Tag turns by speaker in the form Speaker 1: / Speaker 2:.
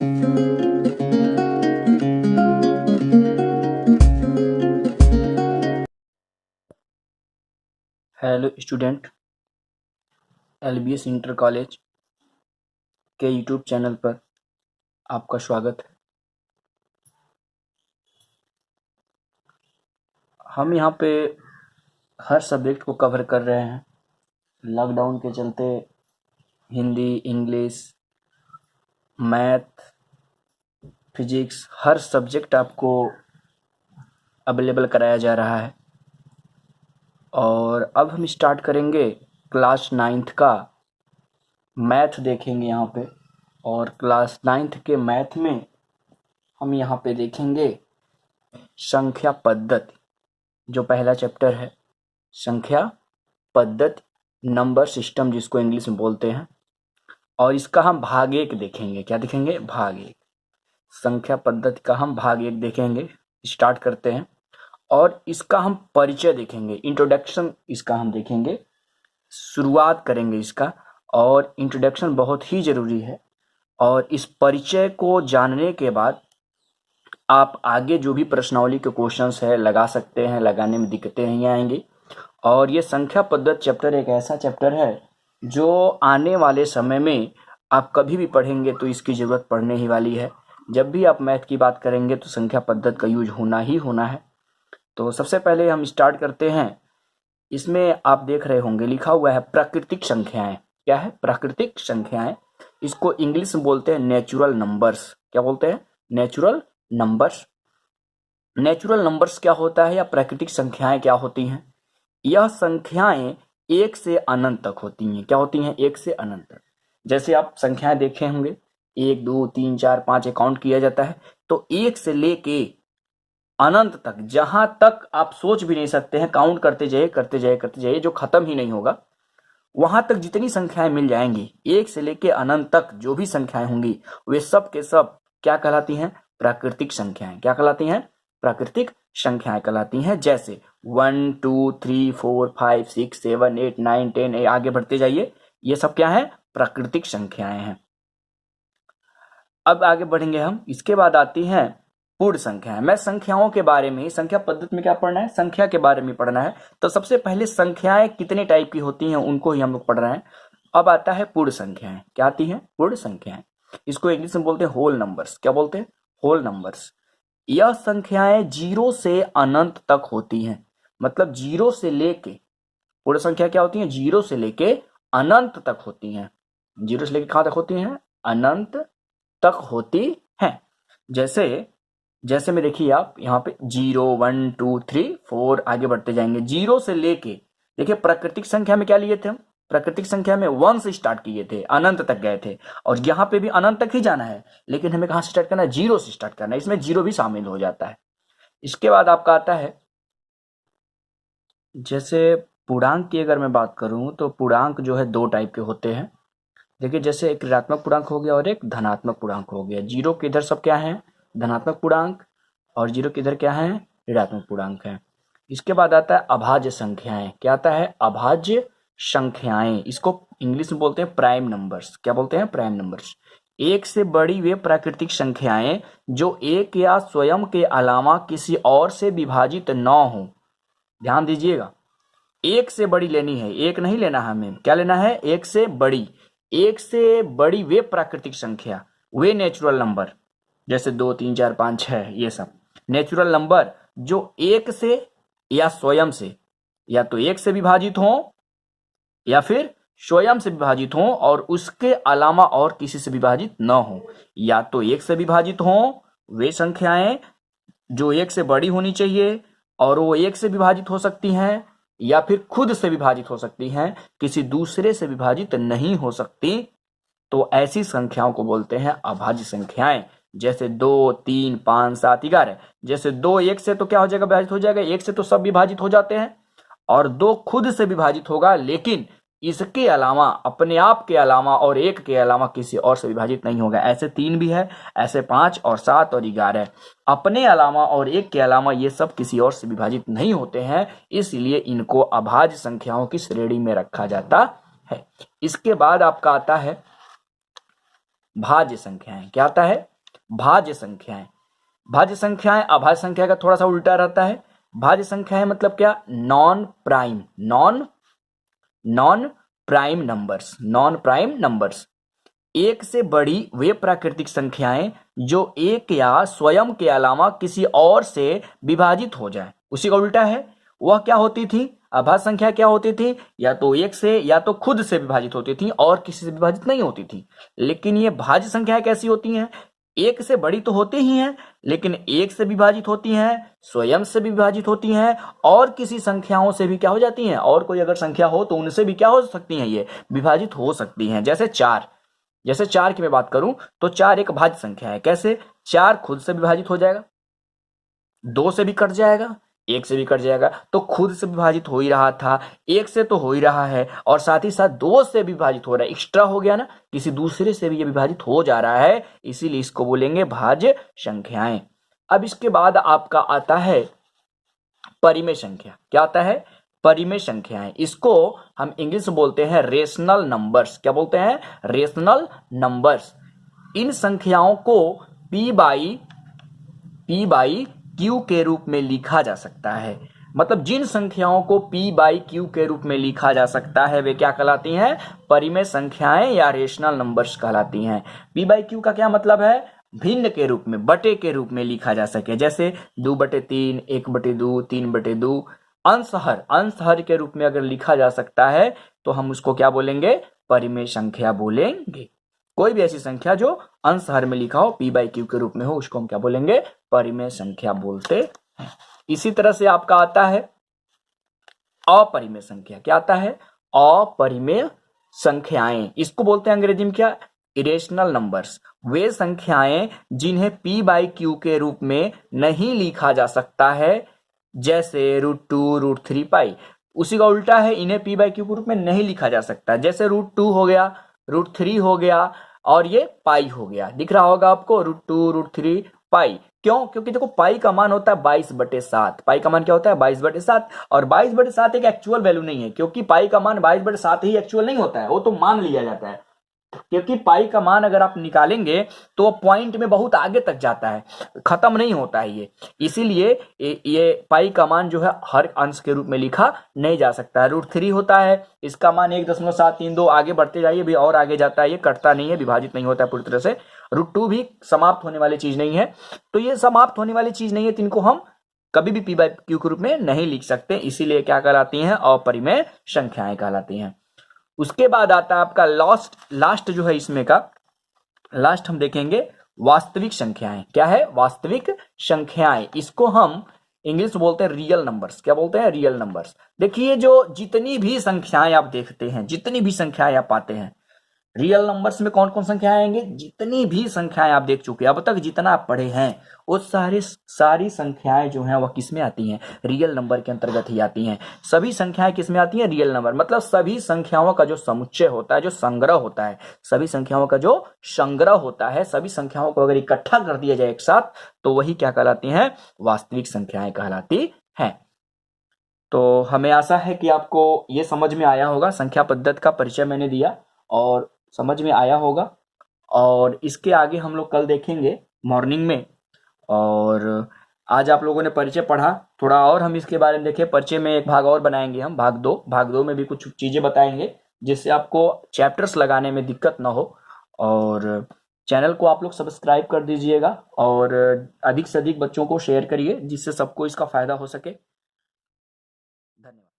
Speaker 1: Hello student, LBS inter college के YouTube channel पर आपका स्वागत है। हम यहाँ पे हर सब्जेक्ट को कवर कर रहे हैं। लॉकडाउन के चलते हिंदी, इंग्लिश, मैथ, फिजिक्स हर सब्जेक्ट आपको अवेलेबल कराया जा रहा है। और अब हम स्टार्ट करेंगे क्लास 9th का मैथ देखेंगे यहाँ पे। और क्लास 9th के मैथ में हम यहाँ पे देखेंगे संख्या पद्धति, जो पहला चैप्टर है संख्या पद्धति, नंबर सिस्टम जिसको इंग्लिश में बोलते हैं। और इसका हम भाग 1 देखेंगे। क्या देखेंगे? भाग 1। संख्या पद्धति का हम भाग 1 देखेंगे। स्टार्ट करते हैं। और इसका हम परिचय देखेंगे, इंट्रोडक्शन इसका हम देखेंगे, शुरुआत करेंगे इसका। और इंट्रोडक्शन बहुत ही ज़रूरी है। और इस परिचय को जानने के बाद आप आगे जो भी प्रश्नावली के क्वेश्चंस है लगा सकते हैं, लगाने में दिक्कतें नहीं आएंगी। और ये संख्या पद्धति चैप्टर एक ऐसा चैप्टर है जो आने वाले समय में आप कभी भी पढ़ेंगे तो इसकी ज़रूरत पड़ने ही वाली है। जब भी आप मैथ की बात करेंगे तो संख्या पद्धति का यूज होना ही होना है। तो सबसे पहले हम स्टार्ट करते हैं। इसमें आप देख रहे होंगे लिखा हुआ है प्राकृतिक संख्याएं। क्या है? प्राकृतिक संख्याएं। इसको इंग्लिश में बोलते हैं नेचुरल नंबर्स। क्या बोलते हैं? Natural numbers. नेचुरल नंबर्स क्या होता है या प्राकृतिक संख्याएं क्या होती हैं? यह संख्याएं 1 से अनंत तक होती हैं। क्या होती हैं? 1 से अनंत तक। जैसे आप संख्याएं देखे होंगे 1 2 3 4 5 काउंट किया जाता है, तो 1 से लेके अनंत तक, जहां तक आप सोच भी नहीं सकते हैं, काउंट करते जाइए करते जाइए करते जाइए, जो खत्म ही नहीं होगा, वहां तक जितनी संख्याएं मिल जाएंगी 1 से लेके अनंत तक जो भी संख्याएं होंगी वे सब के सब क्या कहलाती हैं? प्राकृतिक संख्याएं। क्या कहलाती हैं? प्राकृतिक संख्याएं कहलाती हैं। जैसे 1 2 3 4 5 6 7 8 9 10, आगे बढ़ते जाइए, ये सब क्या है? प्राकृतिक संख्याएं हैं। अब आगे बढ़ेंगे हम। इसके बाद आती हैं पूर्ण संख्याएं। मैं संख्याओं के बारे में, संख्या पद्धति में क्या पढ़ना है? संख्या के बारे में पढ़ना है। तो सबसे पहले संख्याएं कितने टाइप की होती हैं उनको ही हम लोग पढ़ रहे हैं। अब आता है पूर्ण संख्याएं। क्या आती हैं? पूर्ण संख्याएं। इसको इंग्लिश में बोलते हैं होल नंबर्स। क्या बोलते हैं? Whole numbers. यह संख्याएं 0 से अनंत तक होती हैं। मतलब 0 से लेके, पूर्ण संख्या क्या होती है? 0 से लेके अनंत तक होती हैं। 0 से लेके कहां तक होती हैं? अनंत तक होती हैं। जैसे में देखिए आप यहाँ पे 0 1 2 3 4 आगे बढ़ते जाएंगे। 0 से लेके, देखिए प्राकृतिक संख्या में क्या लिए थे हम? प्राकृतिक संख्या में 1 से स्टार्ट किए थे, अनंत तक गए थे। और यहाँ पे भी अनंत तक ही जाना है, लेकिन हमें कहाँ से स्टार्ट करना है? 0 से स्टार्ट करना है। इसमें 0 भी शामिल हो जाता है। इसके बाद आपका आता है, जैसे पूर्णांक की अगर मैं बात करूं तो पूर्णांक जो है 2 टाइप के होते हैं। देखिए जैसे एक ऋणात्मक पूर्णांक हो गया और एक धनात्मक पूर्णांक हो गया। 0 के इधर सब क्या है? धनात्मक पूर्णांक, और 0 के इधर क्या है? ऋणात्मक पूर्णांक है। इसके बाद आता है अभाज्य संख्याएं। क्या आता है? अभाज्य संख्याएं। इसको इंग्लिश में बोलते हैं प्राइम नंबर्स। क्या बोलते हैं? Prime numbers. 1 से बड़ी वे प्राकृतिक संख्याएं जो 1 या स्वयं के अलावा किसी और से विभाजित न हो। ध्यान दीजिएगा, 1 से बड़ी लेनी है, 1 नहीं लेना है हमें। क्या लेना है? 1 से बड़ी। 1 से बड़ी वे प्राकृतिक संख्या, वे नेचुरल नंबर, जैसे 2 3 4 5 6, ये सब नेचुरल नंबर जो 1 से या स्वयं से, या तो 1 से विभाजित हो या फिर स्वयं से विभाजित हो और उसके अलावा और किसी से विभाजित न हो। या तो 1 से विभाजित हो वे संख्याएं जो 1 से बड़ी होनी चाहिए और वो 1 से विभाजित हो सकती हैं, या फिर खुद से विभाजित हो सकती हैं, किसी दूसरे से विभाजित नहीं हो सकती। तो ऐसी संख्याओं को बोलते हैं अभाज्य संख्याएं। जैसे 2 3 5 7 11। जैसे 2 1 से तो क्या हो जाएगा? विभाजित हो जाएगा। 1 से तो सब विभाजित हो जाते हैं, और 2 खुद से विभाजित होगा, लेकिन इसके अलावा, अपने आप के अलावा और 1 के अलावा किसी और से विभाजित नहीं होगा। ऐसे 3 भी है, ऐसे 5 और 7 और 11। अपने अलावा और 1 के अलावा ये सब किसी और से विभाजित नहीं होते हैं, इसलिए इनको अभाज्य संख्याओं की श्रेणी में रखा जाता है। इसके बाद आपका आता है भाज्य संख्याएं। क्या आता है? भाज्य संख्याएं। भाज्य संख्याएं अभाज्य संख्या का थोड़ा सा उल्टा रहता है। भाज्य संख्याएं मतलब क्या? Non prime numbers. एक से बड़ी वे प्राकृतिक संख्याएं जो एक या स्वयं के अलावा किसी और से विभाजित हो जाए। उसी का उल्टा है। वह क्या होती थी? अभाज्य संख्या क्या होती थी? या तो एक से या तो खुद से विभाजित होती थी और किसी से विभाजित नहीं होती थी। लेकिन ये भाज्य संख्याएं कैसी होती हैं? एक से बड़ी तो होती ही हैं, लेकिन एक से विभाजित होती हैं, स्वयं से विभाजित होती हैं और किसी संख्याओं से भी क्या हो जाती हैं? और कोई अगर संख्या हो तो उनसे भी क्या हो सकती हैं? ये विभाजित हो सकती हैं। जैसे चार की मैं बात करूं तो चार एक भाज्य संख्या है। कैसे? चार खुद से विभाजित हो जाएगा, दो से भी कट जाएगा, एक से भी कट जाएगा, तो खुद से विभाजित हो ही रहा था, एक से तो हो ही रहा है और साथ ही साथ दो से विभाजित हो रहा है, एक्स्ट्रा हो गया ना, किसी दूसरे से भी ये विभाजित हो जा रहा है, इसीलिए इसको बोलेंगे भाज्य संख्याएं। अब इसके बाद आपका आता है परिमेय संख्या। क्या आता है? परिमेय संख्याएं। इसको हम इंग्लिश में बोलते हैं रेशनल नंबर्स। क्या बोलते हैं? Rational numbers. इन संख्याओं को p बाई क्यू के रूप में लिखा जा सकता है। मतलब जिन संख्याओं को p बाई क्यू के रूप में लिखा जा सकता है वे क्या कहलाती हैं? परिमेय संख्याएं या रेशनल नंबर्स कहलाती हैं। p बाई क्यू का क्या मतलब है? भिन्न के रूप में, बटे के रूप में लिखा जा सके। जैसे 2/3, 1/2, 3/2। अंशहर के रूप में अगर लिखा जा सकता है तो हम उसको क्या बोलेंगे? परिमेय संख्या बोलेंगे। कोई भी ऐसी संख्या जो अंशहर में लिखा हो, p बाई क्यू के रूप में हो, उसको हम क्या बोलेंगे? परिमेय संख्या बोलते हैं। इसी तरह से आपका आता है अपरिमेय संख्या। क्या आता है? अपरिमेय संख्याएं। इसको बोलते हैं अंग्रेजी में क्या? Irrational numbers. वे संख्याएं जिन्हें p बाई क्यू के रूप में नहीं लिखा जा सकता है, जैसे √2, √3 पाई। उसी का उल्टा है, इन्हें p बाई क्यू के रूप में नहीं लिखा जा सकता। जैसे √2 हो गया, √3 हो गया और ये पाई हो गया। दिख रहा होगा आपको, √2, √3 पाई। क्यों? क्योंकि देखो पाई का मान होता है 22/7। पाई का मान क्या होता है? 22/7। और 22/7 एक एक्चुअल वैल्यू नहीं है, क्योंकि पाई का मान 22/7 ही एक्चुअल नहीं होता है, वो तो मान लिया जाता है। क्योंकि पाई का मान अगर आप निकालेंगे तो पॉइंट में बहुत आगे तक जाता है, खत्म नहीं होता है ये। इसीलिए ये पाई का मान जो है हर अंश के रूप में लिखा नहीं जा सकता है। √3 होता है, इसका मान 1.732, आगे बढ़ते जाइए भी और आगे जाता है, ये कटता नहीं है, विभाजित नहीं होता है पूरी तरह से। √2 भी समाप्त होने वाली चीज नहीं है। तो ये समाप्त होने वाली चीज नहीं है, तो इनको हम कभी भी p बाई क्यू के रूप में नहीं लिख सकते, इसीलिए क्या कहलाती हैं? अपरिमेय संख्याएं कहलाती हैं। उसके बाद आता है आपका लास्ट जो है इसमें का लास्ट हम देखेंगे वास्तविक संख्याएं। क्या है? वास्तविक संख्याएं। इसको हम इंग्लिश में बोलते हैं रियल नंबर्स। क्या बोलते हैं? Real numbers. देखिए जो जितनी भी संख्याएं आप देखते हैं, जितनी भी संख्याएं आप पाते हैं, रियल नंबर्स में कौन कौन संख्याएं आएंगे? जितनी भी संख्याएं आप देख चुके हैं, अब तक जितना आप पढ़े हैं, वो सारी संख्याएं जो हैं वह किस में आती हैं? रियल नंबर के अंतर्गत ही आती हैं। सभी संख्याएं किस में आती हैं? Real number. मतलब सभी संख्याओं का जो समुच्चय होता है, जो संग्रह होता है, सभी संख्याओं का जो संग्रह होता है, सभी संख्याओं को अगर इकट्ठा कर दिया जाए एक साथ, तो वही क्या कहलाती हैं? वास्तविक संख्याएं कहलाती हैं। तो हमें आशा है कि आपको ये समझ में आया होगा। संख्या पद्धति का परिचय मैंने दिया और समझ में आया होगा, और इसके आगे हम लोग कल देखेंगे मॉर्निंग में। और आज आप लोगों ने परिचय पढ़ा, थोड़ा और हम इसके बारे में देखें। परिचय में एक भाग और बनाएंगे हम, भाग दो में भी कुछ चीजें बताएंगे जिससे आपको चैप्टर्स लगाने में दिक्कत ना हो। और चैनल को आप लोग सब्सक्राइब कर दीजिएगा और अधिक से अधिक बच्चों को शेयर करिए, जिससे सबको इसका फायदा हो सके। धन्यवाद।